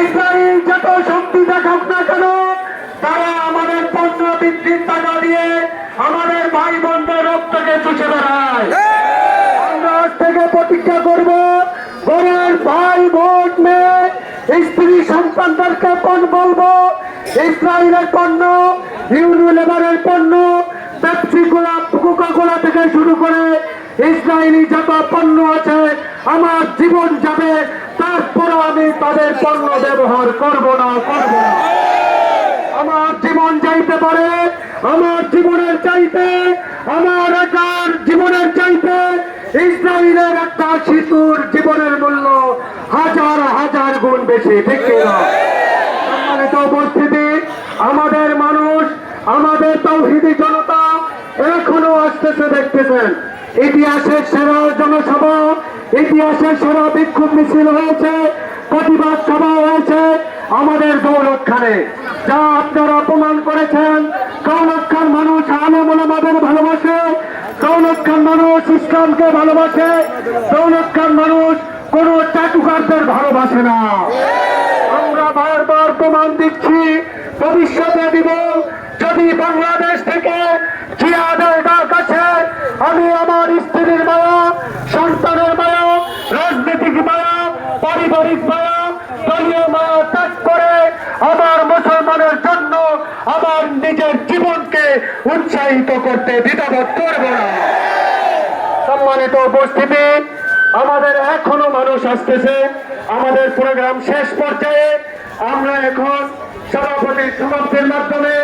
Israel যত শক্তি দেখাক না কেন, তারা আমাদের পণ্য বৃদ্ধির টাকা দিয়ে আমাদের ভাই বোনদের রক্তকে চুষে বেড়ায়। আমরা আজ থেকে প্রতিজ্ঞা করব, ঘরের ভাই বোন মেয়ে স্ত্রী সন্তানদেরকে বলবো, ইসরায়েলের পণ্য, ইউনিলিভারের পণ্য, পেপসি কোলা, কোকা কোলা থেকে শুরু করে ইসরায়েলি যত পণ্য আছে, আমার জীবন যাবে, তারপরে আমি তাদের পণ্য ব্যবহার করব না। আমার জীবন যাইতে পারে, আমার জীবনের চাইতে, আমার একার জীবনের চাইতে ইসরায়েলের একটা শিশুর জীবনের মূল্য হাজার হাজার গুণ বেশি, ঠিক কিনা? সম্মানিত উপস্থিতি, আমাদের মানুষ, আমাদের তাওহীদি জনতা এখনো আসতেছে, দেখতেছেন ইতিহাসের সেরা জনসভা, ইতিহাসের সেরা বিক্ষোভ মিছিল হয়েছে, প্রতিবাদ সভা হয়েছে আমাদের দৌলতখানে। যা আপনারা প্রমাণ করেছেন, দৌলতখান মানুষ আলেম ওলামাদের ভালোবাসে, দৌলতখান মানুষ ইসলামকে ভালোবাসে, দৌলতখান মানুষ কোন চাটুকারদের ভালোবাসে না। আমরা বারবার প্রমাণ দিচ্ছি, ভবিষ্যতে দিব। যদি বাংলাদেশ থেকে জিহাদের ডাক আসে, আমি আমার স্ত্রীর মায়া, সন্তানের মায়া, রাজনৈতিক মায়া, পারিবারিক মায়া, দলীয় মায়া ত্যাগ করে আমার মুসলমানের জন্য আমার নিজের জীবনকে উৎসাহিত করতে দ্বিধাবোধ করব না। সম্মানিত উপস্থিতি, আমাদের এখনো মানুষ আসতেছে। আমাদের প্রোগ্রাম শেষ পর্যায়ে, আমরা এখন সভাপতির সমাপ্তির মাধ্যমে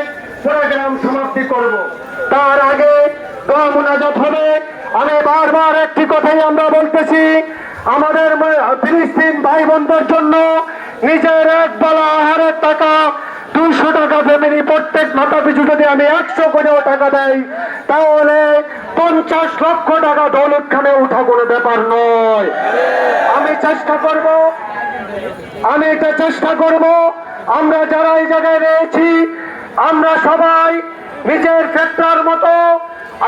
প্রোগ্রাম সমাপ্তি করব। তার আগে দোয়া মুনাজাত হবে। আমি বারবার একটি কথাই আমরা বলতেছি, আমাদের ফিলিস্তিন ভাই বোনদের জন্য নিজের এক বেলা আহারের টাকা 200 টাকা ফ্যামিলি প্রত্যেক মাথা পিছু যদি আমি 100 করেও টাকা দেয়, তাহলে 50 লক্ষ টাকা দৌলতখানে উঠা কোনো ব্যাপার নয়। আমি এটা চেষ্টা করব, আমরা যারা এই জায়গায় রয়েছি, আমরা সবাই নিজের ক্ষেত্রের মতো,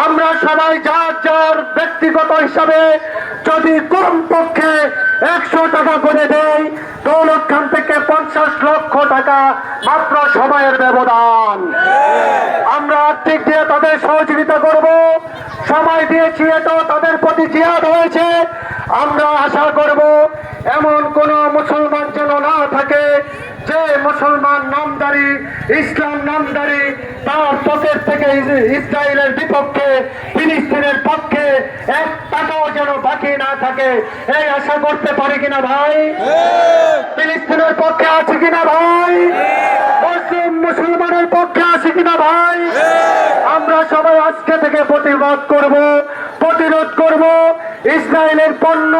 আমরা সবাই যার যার ব্যক্তিগত হিসাবে যদি কমপক্ষে 100 টাকা করে দেই, দৌলতখান থেকে 50 লক্ষ টাকা মাত্র সময়ের ব্যবধান। আমরা আর্থিক দিয়ে তাদের সহযোগিতা করব, সময় দিয়েছি, এটা তাদের প্রতি জিহাদ হয়েছে। আমরা আশা করব এমন কোন মুসলমান যেন না থাকে যে মুসলমান নামদারি, ইসলাম নামদারি, তার পকেট থেকে ইসরায়েলের বিপক্ষে, ফিলিস্তিনের পক্ষে 1 টাকাও যেন বাকি না থাকে। এই আশা করতে পারি কিনা ভাই? ফিলিস্তিনের পক্ষে আছে কিনা ভাই? মুসলমানের পক্ষে আছে কিনা ভাই? আমরা সবাই আজকে থেকে প্রতিরোধ করব। ইসরায়েলের পণ্য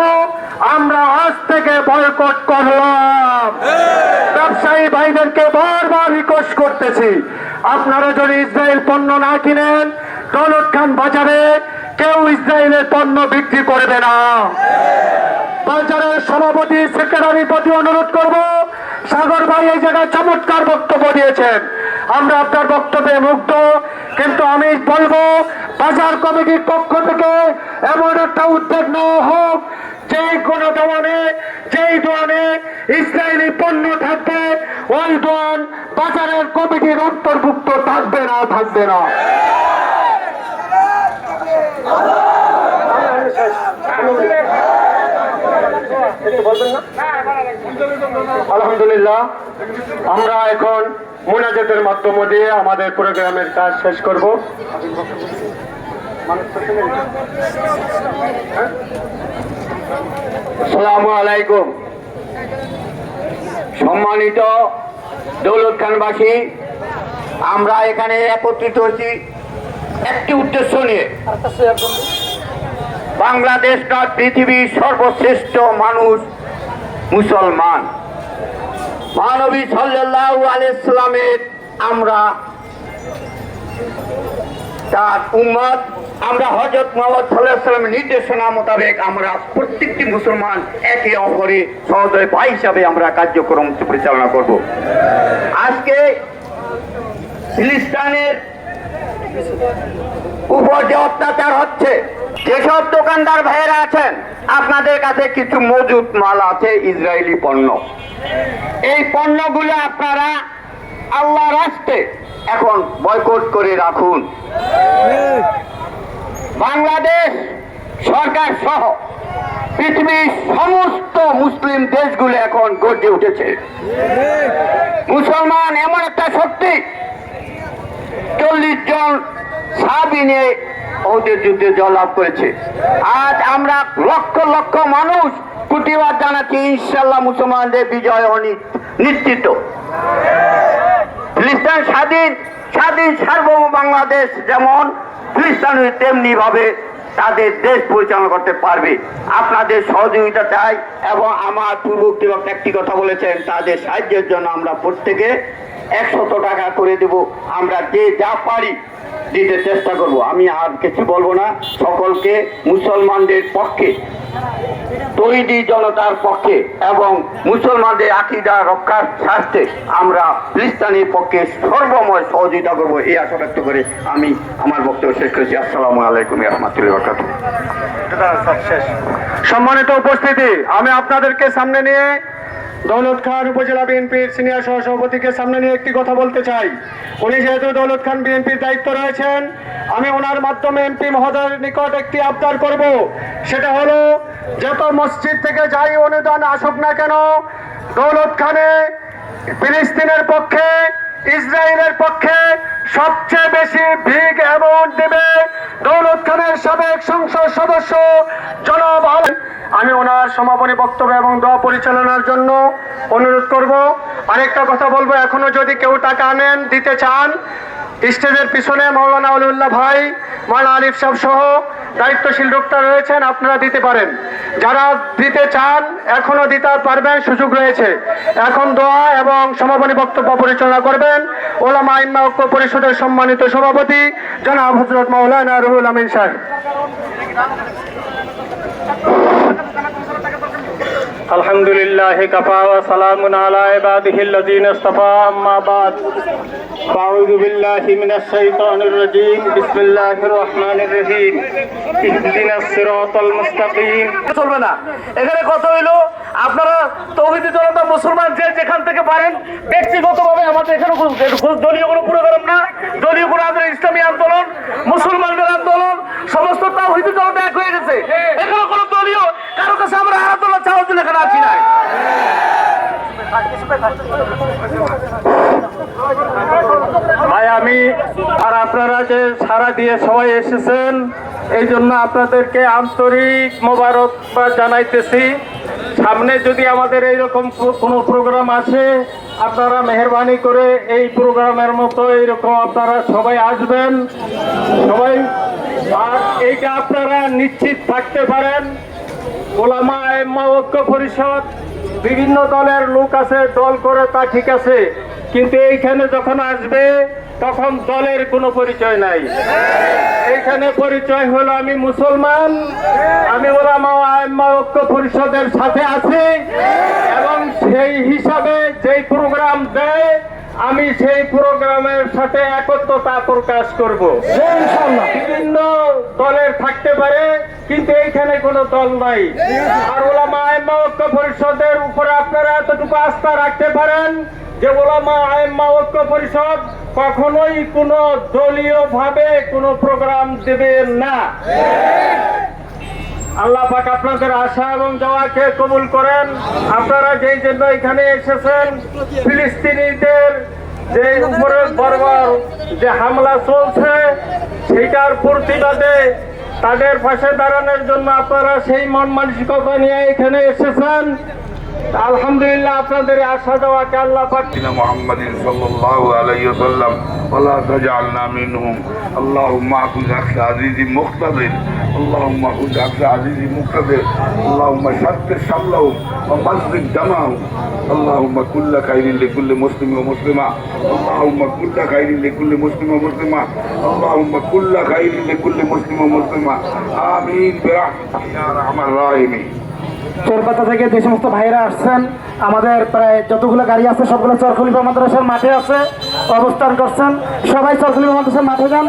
আমরা আজ থেকে বয়কট করলাম। ব্যবসায়ী ভাইদেরকে বারবার রিকোয়েস্ট করতেছি, আপনারা যদি ইসরায়েল পণ্য না কিনেন, দৌলতখান বাজারে কেউ ইসরায়েলের পণ্য বিক্রি করবে না। বাজারের সভাপতি, সেক্রেটারির প্রতি অনুরোধ করব, সাগর ভাই এই জায়গায় চমৎকার বক্তব্য দিয়েছেন, আমরা আপনার বক্তব্যে মুগ্ধ। কিন্তু আমি বলবো, বাজার কমিটির পক্ষ থেকে এমন একটা উদ্যোগ নেওয়া হোক, যেই দোয়ানে ইসরায়েলি পণ্য থাকবে, ওই দোয়ান বাজারের কমিটির অন্তর্ভুক্ত থাকবে না। আলহামদুলিল্লাহ, আমরা এখন মুনাজাতের মাধ্যম দিয়ে আমাদের প্রোগ্রামের কাজ শেষ করব। আসসালামু আলাইকুম। সম্মানিত দৌলতখানবাসী, আমরা এখানে একত্রিত হয়েছি একটি উদ্দেশ্য নিয়ে। বাংলাদেশ নয়, পৃথিবীর সর্বশ্রেষ্ঠ মানুষ মুসলমান, মহানবী সাল্লাল্লাহু আলাইহি সাল্লামের আমরা তার উম্মত। আমরা হযরত মুহাম্মদ সাল্লাল্লাহু আলাইহি সাল্লামের নির্দেশনা মোতাবেক আমরা প্রত্যেকটি মুসলমান একে অপরের সহোদর ভাই হিসাবে আমরা কার্যক্রম পরিচালনা করব। আজকে ফিলিস্তিনের উপর যে অত্যাচার হচ্ছে, যেসব দোকানদার ভাইয়েরা আছেন, আপনাদের কাছে কিছু মজুদ মাল আছে ইসরায়েলি পণ্য। এই পণ্যগুলো আপনারা আল্লাহর রাস্তে এখন বয়কট করে রাখুন। বাংলাদেশ সরকার সহ পৃথিবীর সমস্ত মুসলিম দেশগুলো এখন গর্জে উঠেছে। মুসলমান এমন একটা শক্তি, 40 জন সাহাবী নিয়ে ওদের যুদ্ধে জয়লাভ করেছে। আজ আমরা লক্ষ লক্ষ মানুষ প্রতিবাদ জানাচ্ছি, ইনশাল্লাহ মুসলমানদের বিজয় নিশ্চিত। ফিলিস্তিন স্বাধীন সার্বভৌম বাংলাদেশ যেমন ফিলিস্তিন তেমনি ভাবে তাদের দেশ পরিচালনা করতে পারবে। আপনাদের সহযোগিতা চাই এবং আমার পূর্ববর্তী বক্তা একটি কথা বলেছেন, তাদের সাহায্যের জন্য আমরা প্রত্যেকে 100 টাকা করে দেব। আমরা যে যা পারি দিতে চেষ্টা করব। আমি আর কিছু বলবো না। সকলকে মুসলমানদের পক্ষে, তৈরি জনতার পক্ষে এবং মুসলমানদের আকীদা রক্ষার স্বার্থে আমরা ফিলিস্তিনের পক্ষে সর্বময় সহযোগিতা করব, এই আশা ব্যক্ত করে আমি আমার বক্তব্য শেষ করেছি। আসসালামু আলাইকুম ওয়া রাহমাতুল্লাহি ওয়া বারাকাতুহু। সম্মানিত উপস্থিতি, আমি আপনাদেরকে সামনে নিয়ে দৌলত খান উপজেলা বিএনপির সিনিয়র সহসভাপতিকে সামনে নিয়ে একটি কথা বলতে চাই। উনি যেহেতু দৌলত খান বিএনপির দায়িত্ব রয়েছেন, আমি ওনার মাধ্যমে এমপি মহোদয়ের নিকট একটি আবদার করব। সেটা হলো, যত মসজিদ থেকে যাই অনুদান আসুক না কেন, দৌলত খানে ফিলিস্তিনের পক্ষে, ইসরায়েলের পক্ষে সবচেয়ে বেশি বিগ অ্যামাউন্ট দেবে দৌলত খানের সাবেক সংসদ সদস্য জনাব আমি ওনার সমাপনী বক্তব্য এবং দোয়া পরিচালনার জন্য অনুরোধ করব। আরেকটা কথা বলবো, এখনো যদি কেউ টাকা আনেন দিতে চান, স্টেজের পিছনে মাওলানা আলিউল্লাহ ভাই, মাওলানা আলিফ সাহেব সহ দায়িত্বশীল লোকটা রয়েছেন, আপনারা দিতে পারেন। যারা দিতে চান এখনো দিতে পারবেন, সুযোগ রয়েছে। এখন দোয়া এবং সমাপনী বক্তব্য পরিচালনা করবেন ওলামা আইম্মা ঐক্য পরিষদের সম্মানিত সভাপতি জনাব হযরত মাওলানা রুহুল আমিন সাহেব। আলহামদুলিল্লাহ কাফা ওয়া সালামুন আলা ইবাদিহিল্লাযিনা ইসতাফা, আম্মা বাদ। আউযু বিল্লাহি মিনাশ শাইতানির রাজীম। বিসমিল্লাহির রহমানির রহিম। ইহদিনাস সিরাতাল মুস্তাকিম। চলবে না। এখানে কথা হইলো, আপনারা তৌহিদি জনতা মুসলমান যে যেখান থেকে পারেন, ব্যক্তিগতভাবে আমাদের এখানে দলীয় কোনো প্রোগ্রাম না, দলীয় কোনো আমাদের ইসলামী আন্দোলন, মুসলমানদের আন্দোলন, সমস্ত তৌহিদি জনতা এক হয়ে গেছে। এখানে কোনো দলীয় কারো কাছে আমরা আরাধনা চাওয়ার জন্য এখানে আছি নাই। ভাই আমি আর আপনারা যে সারা দিয়ে সবাই এসেছেন, এই জন্য আপনাদেরকে আন্তরিক মোবারকবাদ জানাইতেছি। সামনে যদি আমাদের এইরকম কোনো প্রোগ্রাম আসে, আপনারা মেহরবানি করে এই প্রোগ্রামের মতো এইরকম আপনারা সবাই আসবেন সবাই। আর এইটা আপনারা নিশ্চিত থাকতে পারেন, ওলামা আইম্মা ঐক্য পরিষদ বিভিন্ন দলের লোক আছে, দল করে তা ঠিক আছে, কিন্তু এইখানে যখন আসবে তখন দলের কোনো পরিচয় নাই। এইখানে পরিচয় হলো আমি মুসলমান, আমি ওলামা আইম্মা ঐক্য পরিষদের সাথে আছি এবং সেই হিসাবে যেই প্রোগ্রাম দেয় আমি সেই প্রোগ্রামের সাথে একত্রতা প্রকাশ করব। বিভিন্ন দলের থাকতে পারে, কিন্তু এইখানে কোনো দল নাই। আর ওলামা আইম্মা ঐক্য পরিষদের উপরে আপনারা এতটুকু আস্থা রাখতে পারেন যে ওলামা আইম্মা ঐক্য পরিষদ কখনোই কোনো দলীয় ভাবে কোনো প্রোগ্রাম দেবে না। আল্লাহ পাক আপনাদের আশা এবং দোয়াকে কবুল করেন। আপনারা যেই জন্য এখানে এসেছেন, ফিলিস্তিনিদের যে উপরে বর্বর যে হামলা চলছে সেটার প্রতিবাদে তাদের পাশে দাঁড়ানোর জন্য আপনারা সেই মন মানসিকতা নিয়ে এখানে এসেছেন। আলহামদুলিল্লাহ, আপনাদের আশা দেওয়াকে আল্লাহ পাক মুহাম্মাদিন সাল্লাল্লাহু আলাইহি ওয়াসাল্লাম ওয়ালা তাজআলনা মিনহুম। আল্লাহুম্মা আকুজ আকসা আজিজি মুক্তাদির, اللهم خذ عبد عزيز مقتدر، اللهم شتت شملهم ومزق دمهم، اللهم كل خير لكل مسلم ومسلمة، اللهم كل خير لكل مسلم ومسلمة، اللهم كل خير لكل مسلم ومسلمة، آمين برحمتك يا أرحم الراحمين। চরপাতা থেকে যে সমস্ত ভাইরা আসছেন, আমাদের প্রায় যতগুলো গাড়ি আছে সবগুলো চরখলিফা মাদ্রাসার মাঠে আছে, অবস্থান করছেন। সবাই চরখলিফা মাদ্রাসার মাঠে যান।